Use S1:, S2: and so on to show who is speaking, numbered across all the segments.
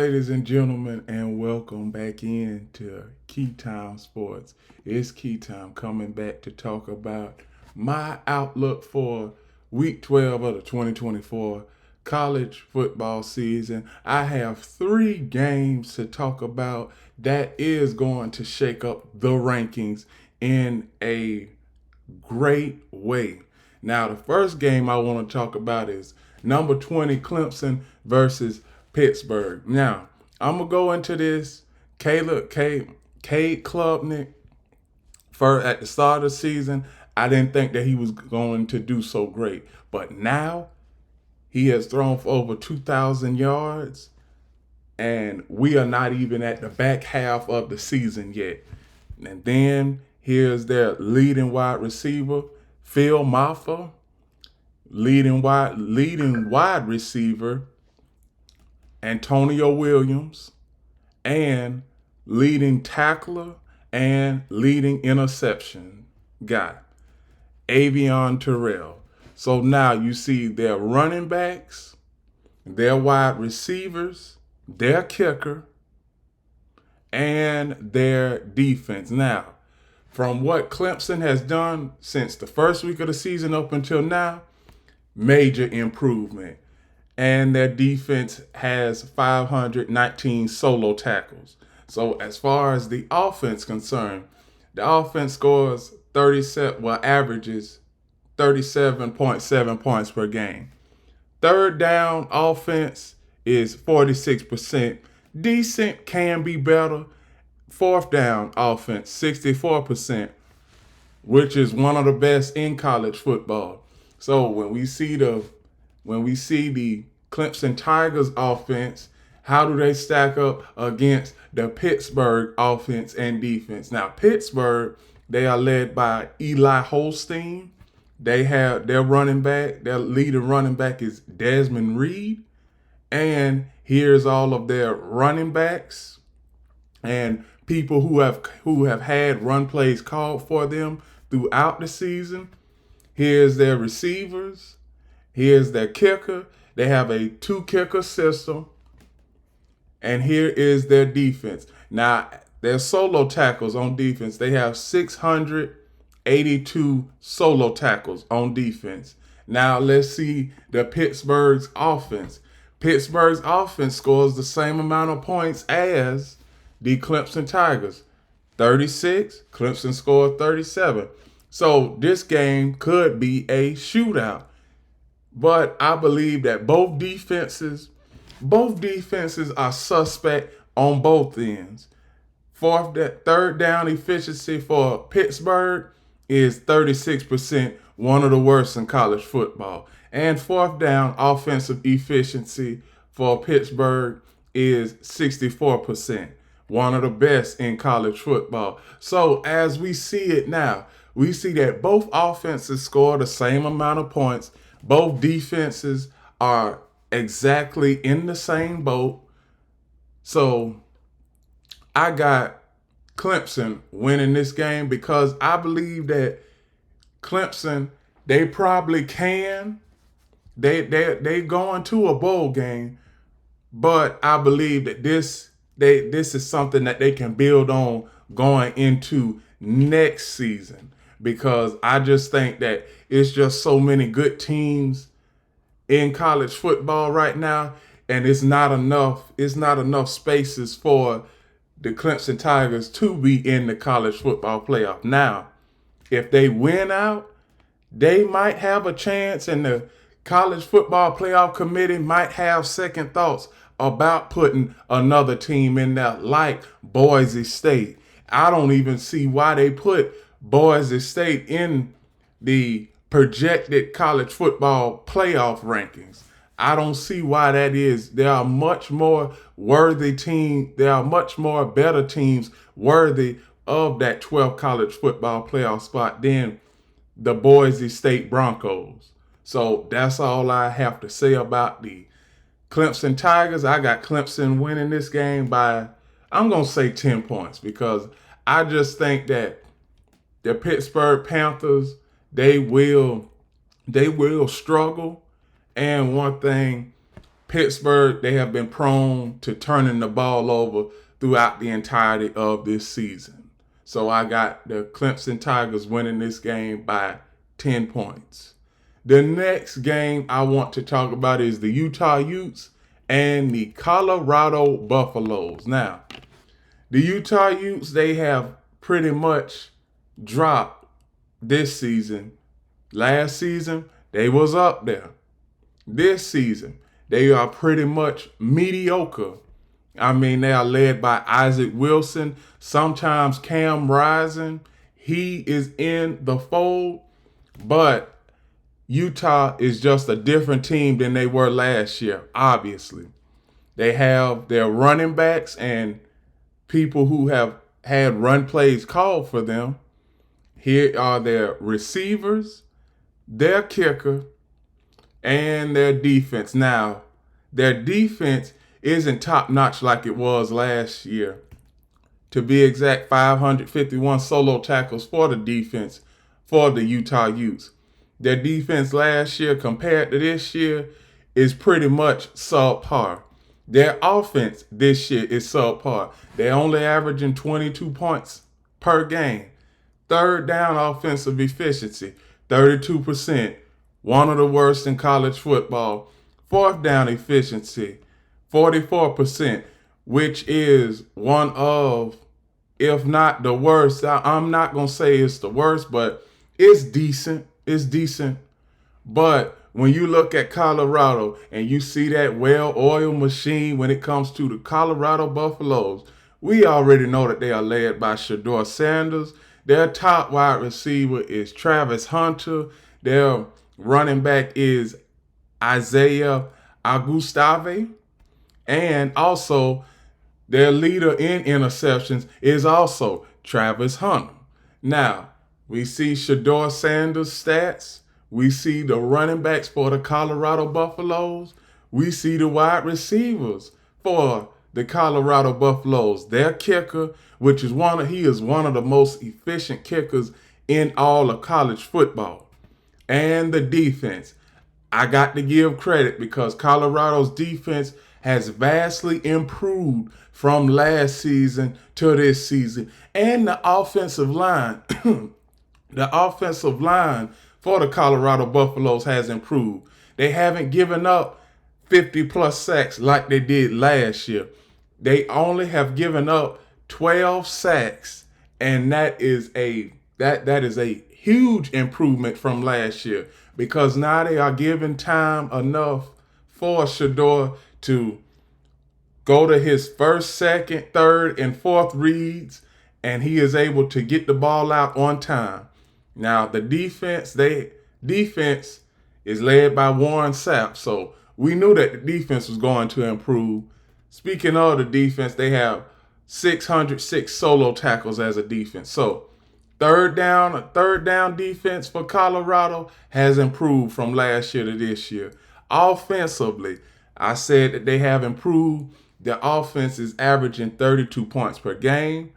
S1: Ladies and gentlemen, and welcome back in to Key Time Sports. It's Key Time coming back to talk about my outlook for week 12 of the 2024 college football season. I have three games to talk about that is going to shake up the rankings in a great way. Now, the first game I want to talk about is number 20 Clemson versus Pittsburgh. Now, I'm gonna go into this. Cade Klubnik for at the start of the season, I didn't think that he was going to do so great, but now he has thrown for over 2,000 yards, and we are not even at the back half of the season yet. And then here's their leading wide receiver, Phil Maffa, leading wide receiver, Antonio Williams, and leading tackler and leading interception guy, Avion Terrell. So now you see their running backs, their wide receivers, their kicker, and their defense. Now, from what Clemson has done since the first week of the season up until now, major improvement. And their defense has 519 solo tackles. So as far as the offense concerned, the offense scores 37, averages 37.7 points per game. Third down offense is 46%. Decent, can be better. Fourth down offense, 64%, which is one of the best in college football. So when we see the Clemson Tigers offense, how do they stack up against the Pittsburgh offense and defense? Now, Pittsburgh, they are led by Eli Holstein. They have their leading running back is Desmond Reed. And here's all of their running backs and people who have had run plays called for them throughout the season. Here's their receivers. Here's their kicker. They have a two-kicker system. And here is their defense. Now, their solo tackles on defense, they have 682 solo tackles on defense. Now, let's see the Pittsburgh's offense. Pittsburgh's offense scores the same amount of points as the Clemson Tigers. 36, Clemson scored 37. So this game could be a shootout. But I believe that both defenses are suspect on both ends. Third down efficiency for Pittsburgh is 36%, one of the worst in college football. And fourth down offensive efficiency for Pittsburgh is 64%, one of the best in college football. So as we see it now, we see that both offenses score the same amount of points. Both defenses are exactly in the same boat. So I got Clemson winning this game because I believe that Clemson, they probably can. They going to a bowl game, but I believe that this is something that they can build on going into next season, because I just think that it's just so many good teams in college football right now, and it's not enough spaces for the Clemson Tigers to be in the college football playoff. Now, if they win out, they might have a chance, and the college football playoff committee might have second thoughts about putting another team in there like Boise State. I don't even see why they put Boise State in the projected college football playoff rankings. I don't see why that is. There are much more worthy teams. There are much more better teams worthy of that 12th college football playoff spot than the Boise State Broncos. So that's all I have to say about the Clemson Tigers. I got Clemson winning this game by, I'm going to say 10 points, because I just think that the Pittsburgh Panthers, they will struggle. And one thing, Pittsburgh, they have been prone to turning the ball over throughout the entirety of this season. So I got the Clemson Tigers winning this game by 10 points. The next game I want to talk about is the Utah Utes and the Colorado Buffaloes. Now, the Utah Utes, they have pretty much dropped this season. Last season, they was up there. This season, they are pretty much mediocre. I mean, they are led by Isaac Wilson, sometimes Cam Rising. He is in the fold, but Utah is just a different team than they were last year, obviously. They have their running backs and people who have had run plays called for them. Here are their receivers, their kicker, and their defense. Now, their defense isn't top-notch like it was last year. To be exact, 551 solo tackles for the defense for the Utah Utes. Their defense last year compared to this year is pretty much subpar. Their offense this year is subpar. They're only averaging 22 points per game. Third down offensive efficiency, 32%. One of the worst in college football. Fourth down efficiency, 44%, which is one of, if not the worst. I'm not going to say it's the worst, but it's decent. It's decent. But when you look at Colorado and you see that well-oiled machine when it comes to the Colorado Buffaloes, we already know that they are led by Shedeur Sanders. Their top wide receiver is Travis Hunter. Their running back is Isaiah Augustave. And also, their leader in interceptions is also Travis Hunter. Now, we see Shedeur Sanders' stats. We see the running backs for the Colorado Buffaloes. We see the wide receivers for the Colorado Buffaloes. Their kicker, which is he is one of the most efficient kickers in all of college football. And the defense. I got to give credit because Colorado's defense has vastly improved from last season to this season. And the offensive line, the offensive line for the Colorado Buffaloes has improved. They haven't given up 50-plus sacks like they did last year. They only have given up 12 sacks, and that is a huge improvement from last year because now they are giving time enough for Shedeur to go to his first, second, third, and fourth reads, and he is able to get the ball out on time. Now, the defense is led by Warren Sapp, so we knew that the defense was going to improve. Speaking of the defense, they have 606 solo tackles as a defense. So, third down defense for Colorado has improved from last year to this year. Offensively, I said that they have improved. Their offense is averaging 32 points per game.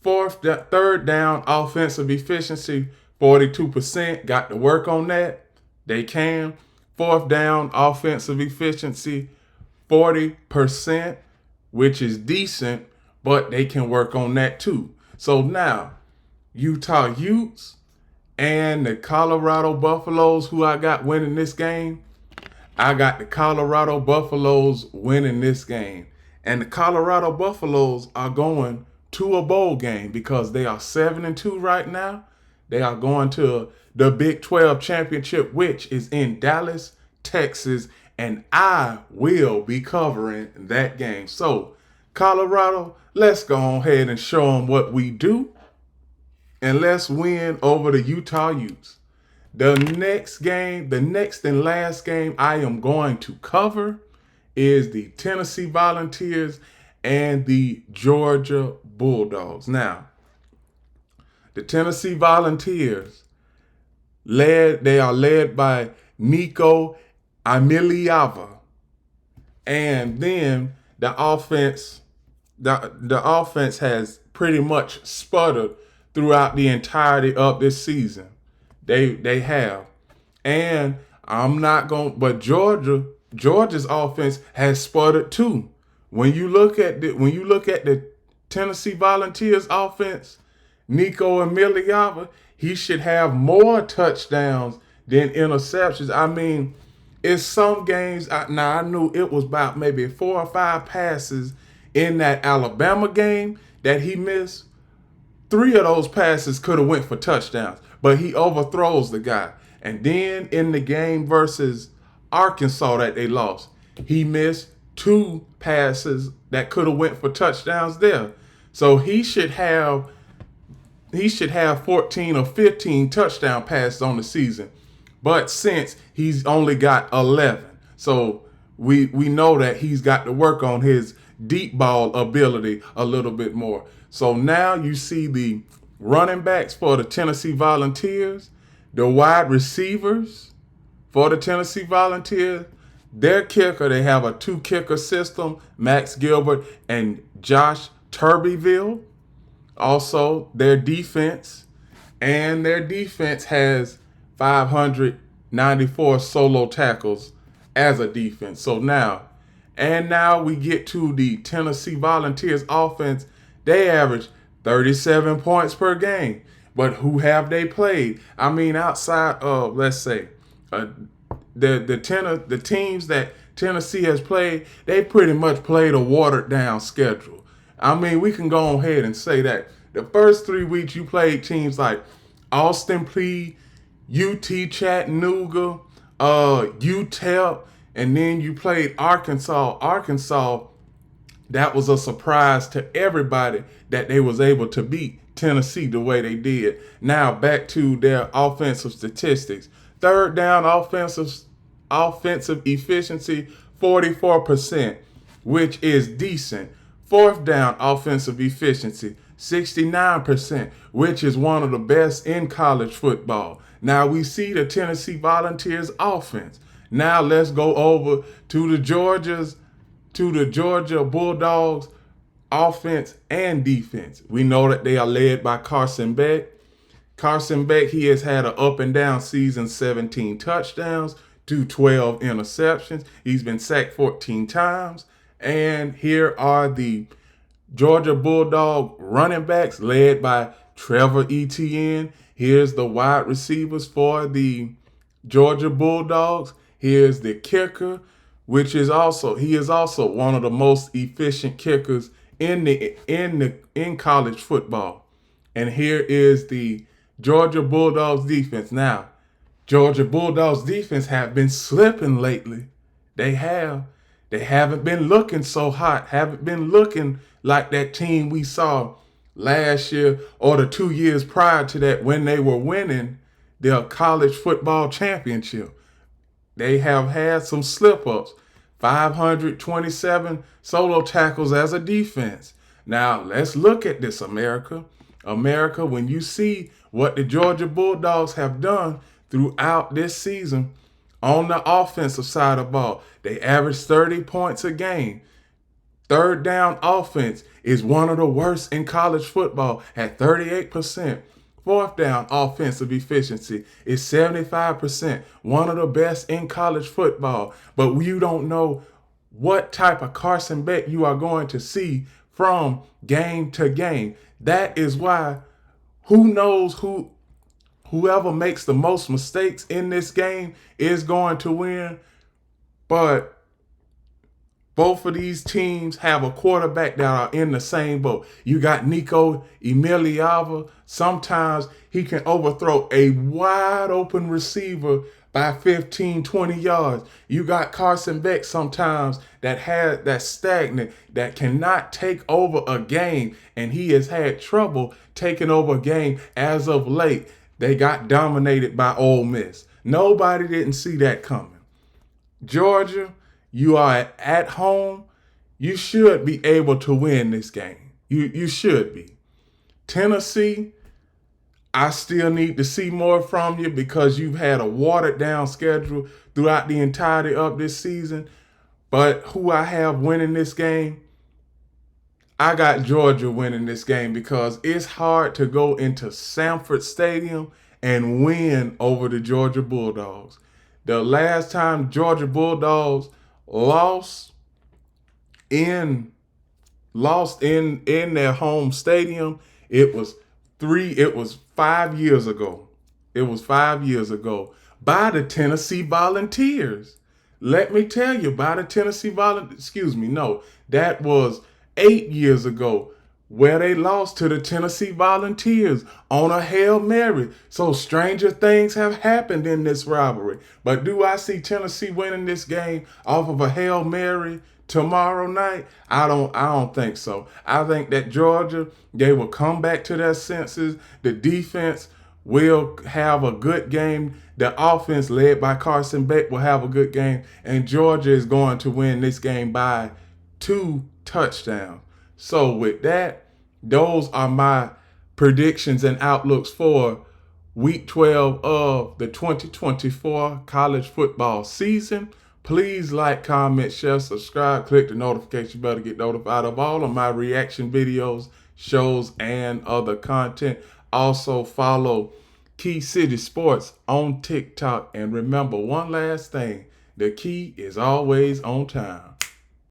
S1: Third down offensive efficiency, 42%. Got to work on that. They can. Fourth down offensive efficiency, 40%, which is decent, but they can work on that too. So now, Utah Utes and the Colorado Buffaloes, who I got winning this game, I got the Colorado Buffaloes winning this game. And the Colorado Buffaloes are going to a bowl game because they are 7-2 right now. They are going to the Big 12 championship, which is in Dallas, Texas, and I will be covering that game. So, Colorado, let's go ahead and show them what we do, and let's win over the Utah Utes. The next and last game I am going to cover is the Tennessee Volunteers and the Georgia Bulldogs. Now, the Tennessee Volunteers, they are led by Nico Amiliava. And then the offense has pretty much sputtered throughout the entirety of this season. They have. And but Georgia Georgia's offense has sputtered too. When you look at the Tennessee Volunteers offense, Nico Emiliava, he should have more touchdowns than interceptions. I mean, it's some games. Now I knew it was about maybe 4 or 5 passes in that Alabama game that he missed. 3 of those passes could have went for touchdowns, but he overthrows the guy. And then in the game versus Arkansas that they lost, he missed 2 passes that could have went for touchdowns there. So he should have 14 or 15 touchdown passes on the season. But since he's only got 11, so we know that he's got to work on his deep ball ability a little bit more. So now you see the running backs for the Tennessee Volunteers, the wide receivers for the Tennessee Volunteers, their kicker, they have a 2-kicker system, Max Gilbert and Josh Turbeville. Also, their defense has 594 solo tackles as a defense. So now we get to the Tennessee Volunteers offense. They average 37 points per game. But who have they played? I mean, outside of, let's say, the teams that Tennessee has played, they pretty much played a watered down schedule. I mean, we can go ahead and say that the first 3 weeks you played teams like Austin Peay, UT Chattanooga, UTEP, and then you played Arkansas. That was a surprise to everybody that they was able to beat Tennessee the way they did. Now back to their offensive statistics. Third down offensive efficiency, 44%, which is decent. Fourth down offensive efficiency, 69%, which is one of the best in college football. Now we see the Tennessee Volunteers offense. Now let's go over to the Georgia Bulldogs offense and defense. We know that they are led by Carson Beck. Carson Beck, he has had an up and down season, 17 touchdowns to 12 interceptions. He's been sacked 14 times. And here are the Georgia Bulldog running backs led by Trevor Etienne. Here's the wide receivers for the Georgia Bulldogs. Here's the kicker, he is also one of the most efficient kickers in college football. And here is the Georgia Bulldogs defense. Now, Georgia Bulldogs defense have been slipping lately. They haven't been looking so hot, haven't been looking like that team we saw last year or the 2 years prior to that when they were winning their college football championship. They have had some slip-ups. 527 solo tackles as a defense. Now, let's look at this, America. America, when you see what the Georgia Bulldogs have done throughout this season on the offensive side of the ball, they average 30 points a game. Third down offense is one of the worst in college football at 38%. Fourth down offensive efficiency is 75%, one of the best in college football. But you don't know what type of Carson Beck you are going to see from game to game. That is why whoever makes the most mistakes in this game is going to win. But both of these teams have a quarterback that are in the same boat. You got Nico Emiliava. Sometimes he can overthrow a wide open receiver by 15, 20 yards. You got Carson Beck sometimes that's stagnant, that cannot take over a game, and he has had trouble taking over a game as of late. They got dominated by Ole Miss. Nobody didn't see that coming. Georgia, you are at home. You should be able to win this game. You should be. Tennessee, I still need to see more from you because you've had a watered down schedule throughout the entirety of this season. But who I have winning this game, I got Georgia winning this game because it's hard to go into Sanford Stadium and win over the Georgia Bulldogs. The last time Georgia Bulldogs lost in in their home stadium. It was 5 years ago. It was 5 years ago by the Tennessee Volunteers. Let me tell you, by the Tennessee Volunteers. Excuse me, no, that was 8 years ago where they lost to the Tennessee Volunteers on a Hail Mary. So stranger things have happened in this rivalry. But do I see Tennessee winning this game off of a Hail Mary tomorrow night? I don't think so. I think that Georgia, they will come back to their senses. The defense will have a good game. The offense led by Carson Beck will have a good game. And Georgia is going to win this game by 2 touchdowns. So with that, those are my predictions and outlooks for week 12 of the 2024 college football season. Please like, comment, share, subscribe, click the notification bell to get notified of all of my reaction videos, shows, and other content. Also follow Key City Sports on TikTok. And remember one last thing, the key is always on time.